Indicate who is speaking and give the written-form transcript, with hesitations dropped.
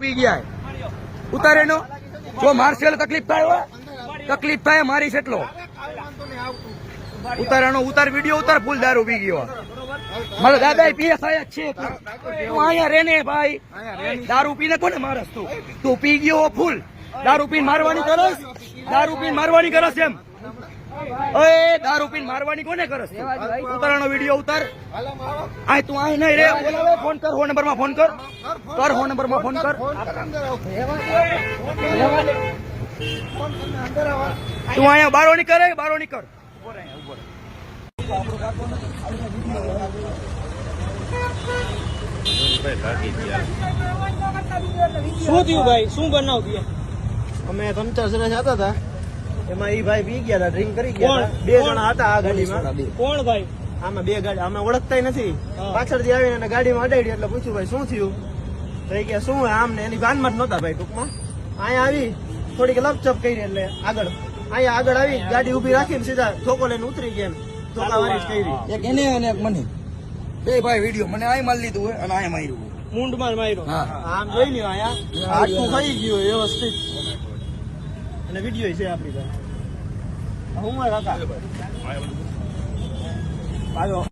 Speaker 1: પી ગયા ઉતારે નો જો મારશે તકલીફ થાય મારી એટલો ઉતારાનો ઉતાર વિડીયો ઉતાર ફૂલ દારૂ પી ગયો મારો દાદા પીએસઆઈ જ છે તું અહીંયા રે ને ભાઈ દારૂ પીને કોને મારસ તું પી ગયો ફૂલ દારૂ પીને મારવાની કરસ એમ ઓય દારૂ પીને મારવાની કોને કરસ ઉતારાનો વિડીયો ઉતાર આ તું અહીં નહીં રે બોલાવે ફોન કર હો નંબરમાં ફોન કર હો નંબરમાં ફોન કર તું અહીંયા બારો ની કરે બારો ની કર
Speaker 2: શું થયું ભાઈ શું બનાવ્યું
Speaker 3: અમે ત્રણ ચાર જણા જતા હતા એમાં એ ભાઈ પી ગયા હતા ડ્રિંક કરી ગયા હતા બે જણા હતા આ ગાડીમાં
Speaker 2: કોણ ભાઈ
Speaker 3: આમાં બે ગાડી અમે ઓળખતા નથી પાછળથી આવીને ગાડીમાં અડાડી એટલે પૂછ્યું ભાઈ શું થયું તો એ કે શું આમ ને એની ભાનમાં જ નહોતા ભાઈ ટૂંકમાં અહીંયા આવી થોડીક લપચપ કરી એટલે અહીંયા આગળ આવી ગાડી ઉભી રાખીને સીધા ધોકો લઈને ઉતરી ગયા ધોકાવારી જ કરી
Speaker 1: એક એને અને એક મને બે ભાઈ વિડીયો મને આ મારી લીધું હોય અને આ માર્યું
Speaker 2: મૂંઢમાં માર્યો
Speaker 3: આમ જોઈ લ્યો અહીંયા હાથું ખાઈ ગયું વ્યવસ્થિત અને વિડીયો છે આપણી પાસે હું કાકા આવ્યો